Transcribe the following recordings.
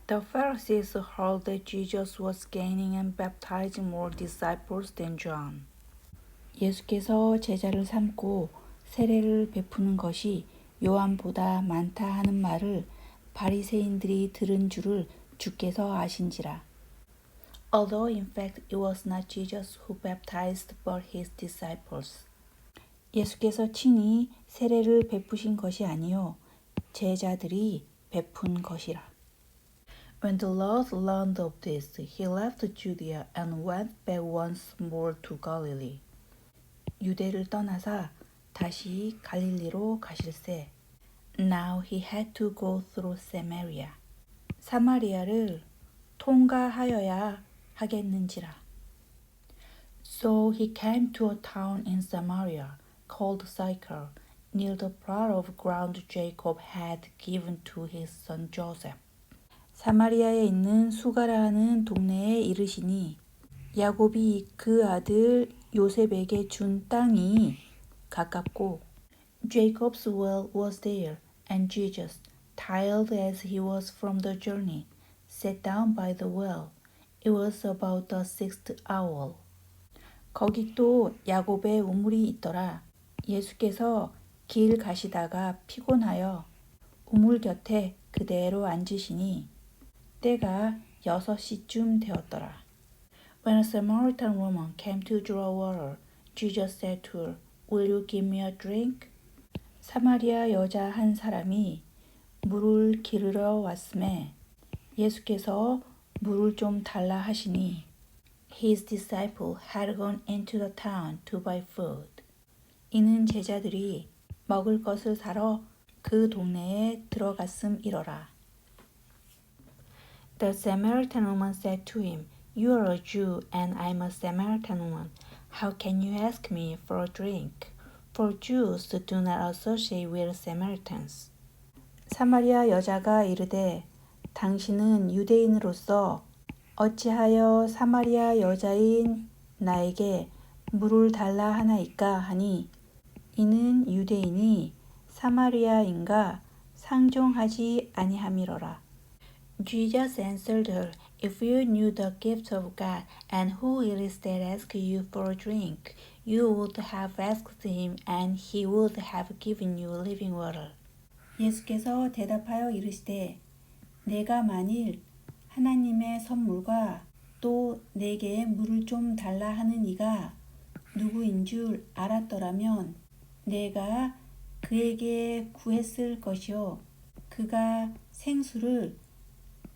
The Pharisees heard that Jesus was gaining and baptizing more disciples than John. 예수께서 제자를 삼고 세례를 베푸는 것이 요한보다 많다 하는 말을 바리새인들이 들은 줄을 주께서 아신지라. Although in fact it was not Jesus who baptized but his disciples. 예수께서 친히 세례를 베푸신 것이 아니요 제자들이 베푼 것이라. When the Lord learned of this, he left Judea and went back once more to Galilee. 유대를 떠나사 다시 갈릴리로 가실새. Now he had to go through Samaria. 사마리아를 통과하여야 하겠는지라. So he came to a town in Samaria called Sychar, near the plot of ground Jacob had given to his son Joseph. 사마리아에 있는 수가라 하는 동네에 이르시니 야곱이 그 아들 요셉에게 준 땅이 가깝고 Jacob's well was there, and Jesus, tired as he was from the journey, sat down by the well. It was about the 6th hour. 거기 또 야곱의 우물이 있더라. 예수께서 길 가시다가 피곤하여 우물 곁에 그대로 앉으시니 때가 6시쯤 되었더라. When a Samaritan woman came to draw water, Jesus said to her, Will you give me a drink? 사마리아 여자 한 사람이 물을 기르러 왔음에 예수께서 물을 좀 달라 하시니 His disciple had gone into the town to buy food. 이는 제자들이 먹을 것을 사러 그 동네에 들어갔음이러라. The Samaritan woman said to him, You are a Jew and I am a Samaritan woman. How can you ask me for a drink? For Jews do not associate with Samaritans. 사마리아 여자가 이르되 당신은 유대인으로서 어찌하여 사마리아 여자인 나에게 물을 달라 하나이까 하니 이는 유대인이 사마리아인가 상종하지 아니함이로라. Jesus answered her, If you knew the gift of God and who it is that asks you for a drink, you would have asked him and he would have given you living water. 예수께서 대답하여 이르시되 내가 만일 하나님의 선물과 또 내게 물을 좀 달라 하는 이가 누구인 줄 알았더라면 내가 그에게 구했을 것이요 그가 생수를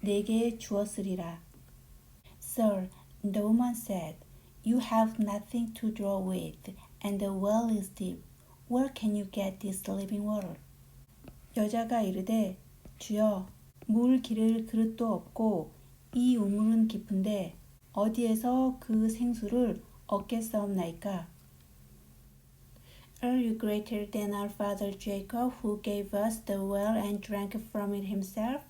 내게 주었으리라. Sir, the woman said, You have nothing to draw with, and the well is deep. Where can you get this living water? 여자가 이르되, 주여, 물 기를 그릇도 없고 이 우물은 깊은데 어디에서 그 생수를 얻겠사옵나이까? Are you greater than our father Jacob, who gave us the well and drank from it himself,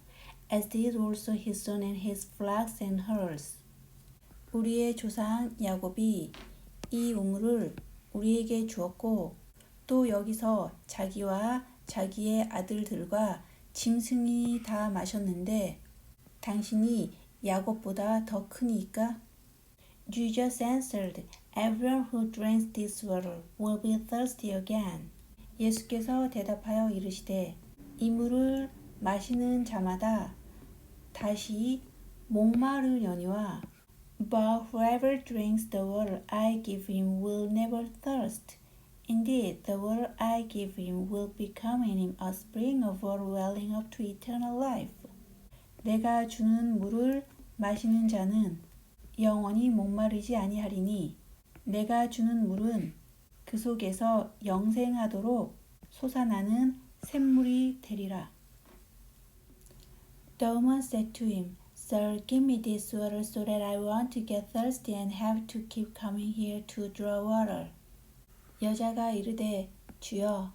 as did also his son and his flocks and herds? 우리의 조상 야곱이 이 우물을 우리에게 주었고 또 여기서 자기와 자기의 아들들과 짐승이 다 마셨는데 당신이 야곱보다 더 크니까? Jesus answered, Everyone who drinks this water will be thirsty again. 예수께서 대답하여 이르시되 이 물을 마시는 자마다 다시 목마르려니와 But whoever drinks the water I give him will never thirst. Indeed, the water I give him will become in him a spring of water welling up to eternal life. 내가 주는 물을 마시는 자는 영원히 목마르지 아니하리니 내가 주는 물은 그 속에서 영생하도록 솟아나는 샘물이 되리라. The woman said to him, Sir, give me this water so that I won't get thirsty and have to keep coming here to draw water. 여자가 이르되 주여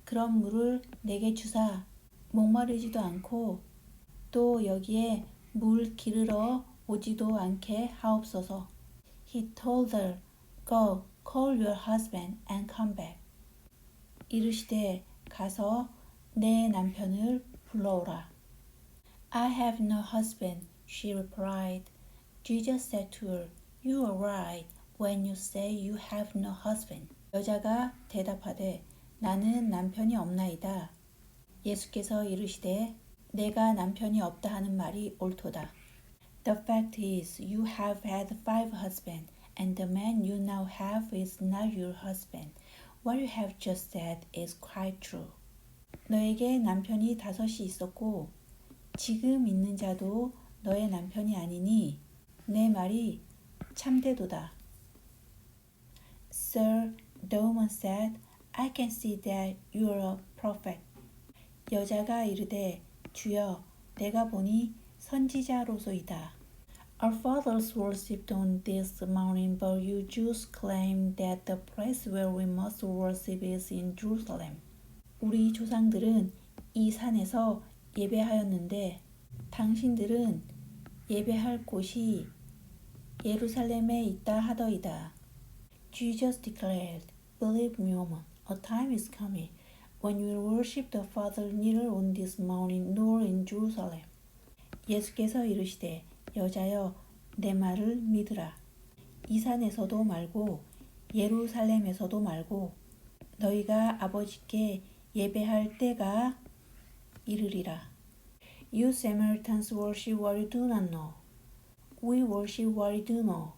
그런 물을 내게 주사 목마르지도 않고 또 여기에 물 기르러 오지도 않게 하옵소서. He told her, Go, call your husband and come back. 이르시되 가서 내 남편을 불러오라. I have no husband, she replied. Jesus said to her, You are right when you say you have no husband. 여자가 대답하되 나는 남편이 없나이다. 예수께서 이르시되 내가 남편이 없다 하는 말이 옳도다. The fact is you have had 5 husbands and the man you now have is not your husband. What you have just said is quite true. 너에게 남편이 5이 있었고 지금 있는 자도 너의 남편이 아니니 내 말이 참되도다. Sir, the woman said, I can see that you are a prophet. 여자가 이르되 주여 내가 보니 선지자로소이다. Our fathers worshipped on this mountain, but you Jews claim that the place where we must worship is in Jerusalem. 우리 조상들은 이 산에서 예배하였는데 당신들은 예배할 곳이 예루살렘에 있다 하더이다. Jesus declared, Believe me, woman, a time is coming when you will worship the Father neither on this mountain nor in Jerusalem. 예수께서 이르시되 여자여 내 말을 믿으라. 이 산에서도 말고 예루살렘에서도 말고 너희가 아버지께 예배할 때가 이르리라. You Samaritans worship what you do not know. We worship what we do know.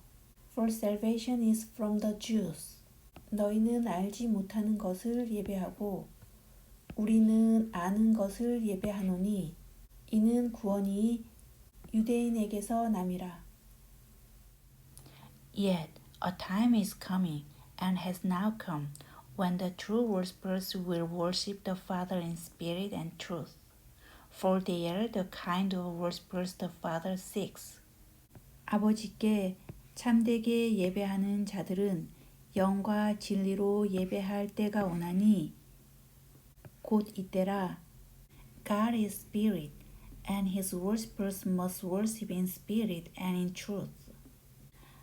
For salvation is from the Jews. 너희는 알지 못하는 것을 예배하고 우리는 아는 것을 예배하노니 이는 구원이 유대인에게서 남이라. Yet a time is coming and has now come when the true worshippers will worship the Father in spirit and truth. For they are the kind of worshippers the Father seeks. 아버지께 참되게 예배하는 자들은 영과 진리로 예배할 때가 오나니 곧 이때라. God is spirit, and his worshippers must worship in spirit and in truth.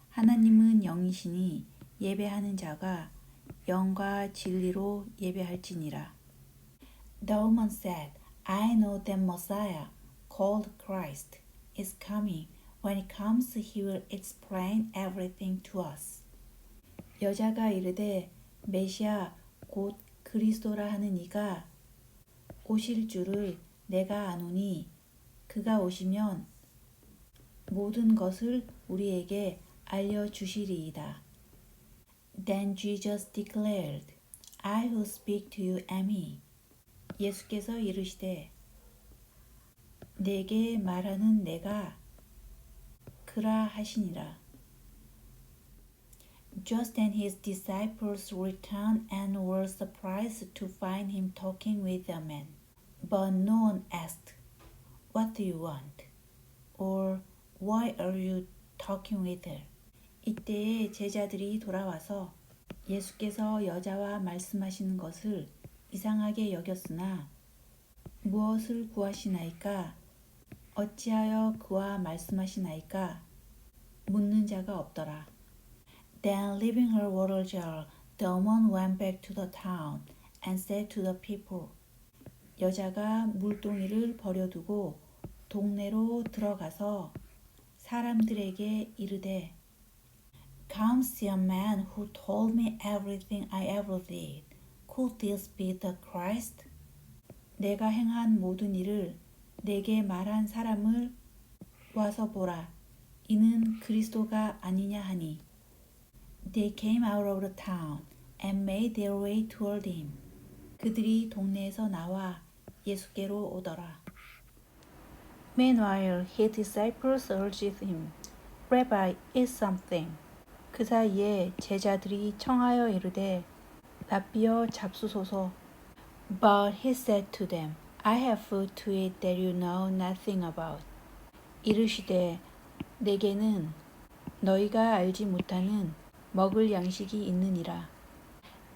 하나님은 영이시니 예배하는 자가 영과 진리로 예배할지니라. The woman said, I know that Messiah, called Christ, is coming. When he comes, he will explain everything to us. 여자가 이르되 메시아 곧 그리스도라 하는 이가 오실 줄을 내가 아노니 그가 오시면 모든 것을 우리에게 알려주시리이다. Then Jesus declared, I who speak to you am he. 예수께서 이르시되 내게 말하는 내가 그라 하시니라. Just then his disciples returned and were surprised to find him talking with a man. But no one asked, What do you want? Or why are you talking with her? 이때에 제자들이 돌아와서 예수께서 여자와 말씀하시는 것을 이상하게 여겼으나 무엇을 구하시나이까? 어찌하여 그와 말씀하시나이까? 묻는 자가 없더라. Then leaving her water jar, the woman went back to the town and said to the people, 여자가 물동이를 버려두고 동네로 들어가서 사람들에게 이르되 Come see a man who told me everything I ever did. Could this be the Christ? 내가 행한 모든 일을 내게 말한 사람을 와서 보라. 이는 그리스도가 아니냐 하니. They came out of the town and made their way toward him. 그들이 동네에서 나와 예수께로 오더라. Meanwhile, his disciples urged him, Rabbi, eat something. 그 사이에 제자들이 청하여 이르되 라비여 잡수소서. But he said to them, I have food to eat that you know nothing about. 이르시되 내게는 너희가 알지 못하는 먹을 양식이 있느니라.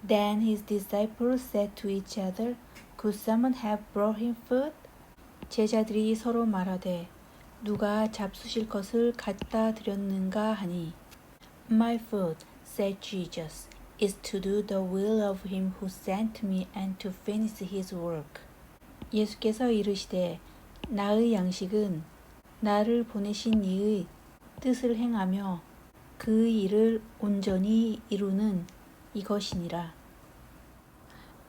Then his disciples said to each other, Could someone have brought him food? 제자들이 서로 말하되 누가 잡수실 것을 갖다 드렸는가 하니 My food, said Jesus, is to do the will of him who sent me and to finish his work. 예수께서 이르시되 나의 양식은 나를 보내신 이의 뜻을 행하며 그의 일을 온전히 이루는 이것이니라.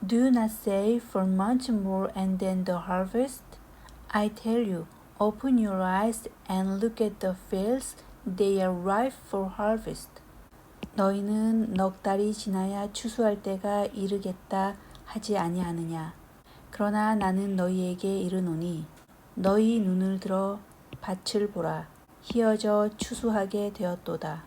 Do not say for much more and then the harvest? I tell you, open your eyes and look at the fields, they are ripe for harvest. 너희는 넉 달이 지나야 추수할 때가 이르겠다 하지 아니하느냐. 그러나 나는 너희에게 이르노니 너희 눈을 들어 밭을 보라. 희어져 추수하게 되었도다.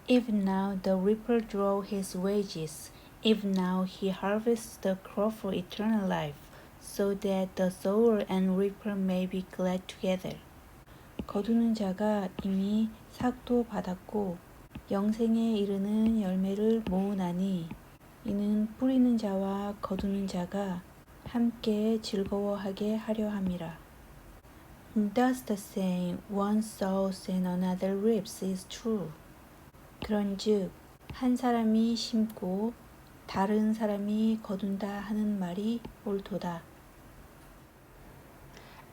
If now the reaper draw his wages, if now he harvests the crop for eternal life, so that the sower and reaper may be glad together. 거두는 자가 이미 삭도 받았고 영생에 이르는 열매를 모으나니 이는 뿌리는 자와 거두는 자가 함께 즐거워하게 하려 함이라. Thus the saying, one sows and another reaps is true. 그런즉 한 사람이 심고 다른 사람이 거둔다 하는 말이 옳도다.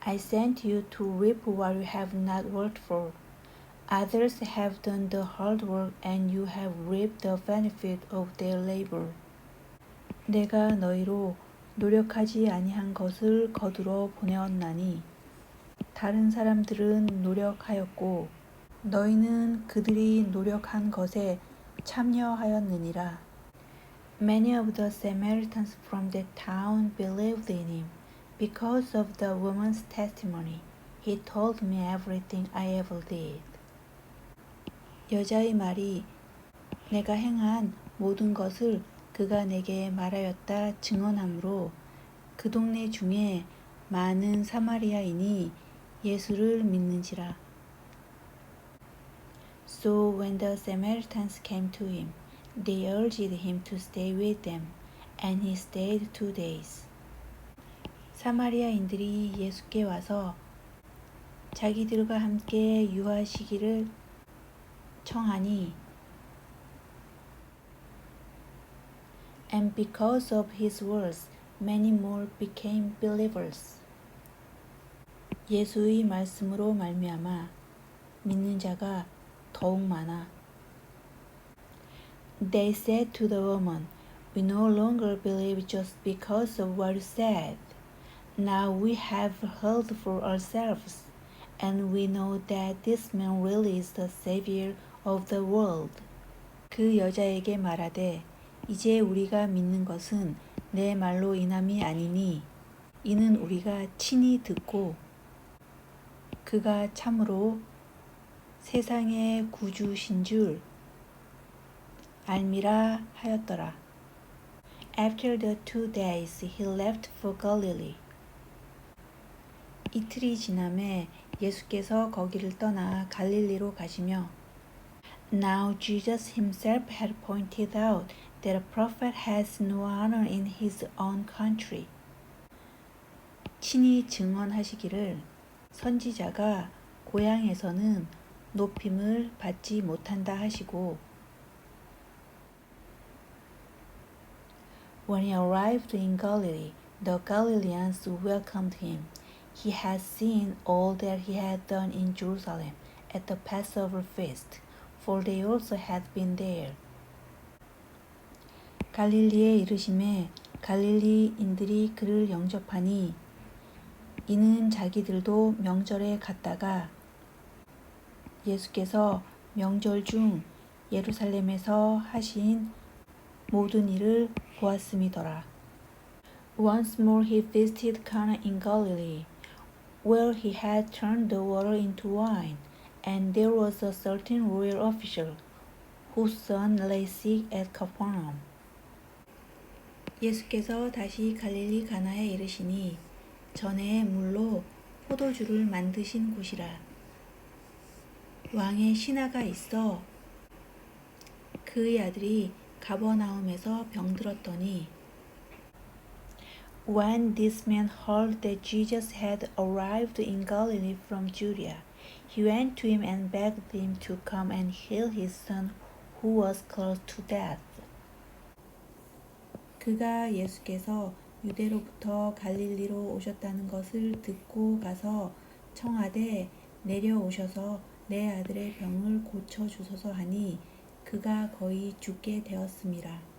I sent you to reap what you have not worked for. Others have done the hard work and you have reaped the benefit of their labor. 내가 너희로 노력하지 아니한 것을 거두러 보내었나니 다른 사람들은 노력하였고 너희는 그들이 노력한 것에 참여하였느니라. Many of the Samaritans from that town believed in him because of the woman's testimony. He told me everything I ever did. 여자의 말이 내가 행한 모든 것을 그가 내게 말하였다 증언하므로 그 동네 중에 많은 사마리아인이 예수를 믿는지라. So when the Samaritans came to him, they urged him to stay with them, and he stayed 2 days. 사마리아인들이 예수께 와서 자기들과 함께 유하시기를 청하니 and because of his words, many more became believers. 예수의 말씀으로 말미암아 믿는 자가 더욱 많아. They said to the woman, we no longer believe just because of what you said. Now we have heard for ourselves, and we know that this man really is the Savior of the world. 그 여자에게 말하되 이제 우리가 믿는 것은 내 말로 인함이 아니니 이는 우리가 친히 듣고 그가 참으로 세상의 구주신 줄 알미라 하였더라. After the 2 days he left for Galilee. 이틀이 지남에 예수께서 거기를 떠나 갈릴리로 가시며 Now Jesus himself had pointed out that a prophet has no honor in his own country. 친히 증언하시기를 선지자가 고향에서는 높임을 받지 못한다 하시고 When he arrived in Galilee, the Galileans welcomed him. He had seen all that he had done in Jerusalem at the Passover feast, for they also had been there. 갈릴리에 이르심에 갈릴리인들이 그를 영접하니 이는 자기들도 명절에 갔다가 예수께서 명절 중 예루살렘에서 하신 모든 일을 보았음이더라. Once more he visited Cana in Galilee, where he had turned the water into wine, and there was a certain royal official whose son lay sick at Capernaum. 예수께서 다시 갈릴리 가나에 이르시니 전에 물로 포도주를 만드신 곳이라. 왕의 신하가 있어 그의 아들이 가버나움에서 병들었더니 When this man heard that Jesus had arrived in Galilee from Judea, he went to him and begged him to come and heal his son who was close to death. 그가 예수께서 유대로부터 갈릴리로 오셨다는 것을 듣고 가서 청하되 내려오셔서 내 아들의 병을 고쳐 주소서 하니 그가 거의 죽게 되었음이라.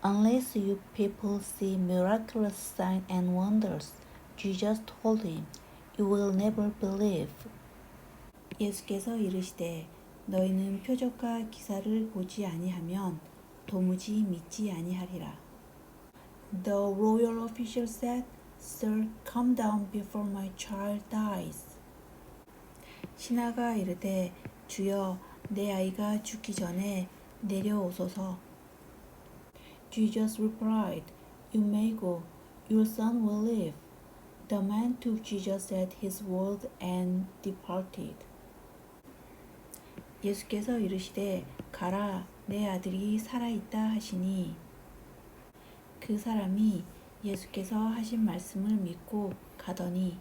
Unless you people see miraculous signs and wonders, Jesus told him, you will never believe. 예수께서 이르시되 너희는 표적과 기사를 보지 아니하면 도무지 믿지 아니하리라. The royal official said, Sir, come down before my child dies. 신하가 이르되 주여 내 아이가 죽기 전에 내려오소서. Jesus replied, You may go, your son will live. The man took Jesus at his word and departed. 예수께서 이르시되 가라 내 아들이 살아있다 하시니 그 사람이 예수께서 하신 말씀을 믿고 가더니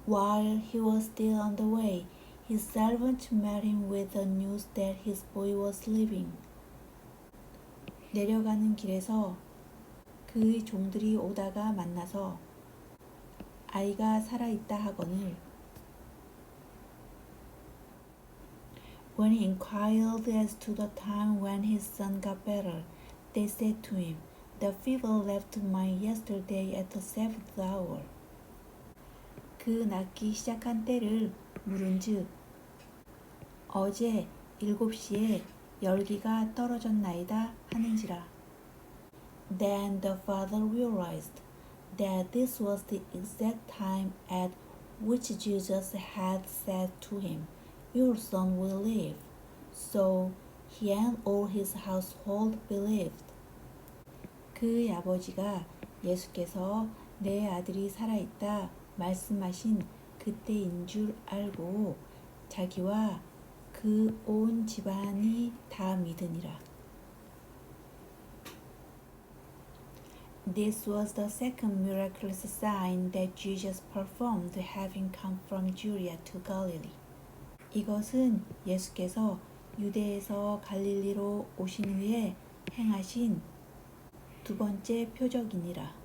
While he was still on the way, his servant met him with the news that his boy was living. 내려가는 길에서 그 종들이 오다가 만나서 아이가 살아있다 하거늘 When he inquired as to the time when his son got better, they said to him, The fever left mine yesterday at the 7th hour. 그 낫기 시작한 때를 물은즉 어제 7시에 열기가 떨어졌나이다 하는지라. Then the father realized that this was the exact time at which Jesus had said to him, Your son will live. So he and all his household believed. 그의 아버지가 예수께서 내 아들이 살아있다 말씀하신 그때인 줄 알고 자기와 그 온 집안이 다 믿으니라. This was the second miraculous sign that Jesus performed, having come from Judea to Galilee. 이것은 예수께서 유대에서 갈릴리로 오신 후에 행하신 두 번째 표적이니라.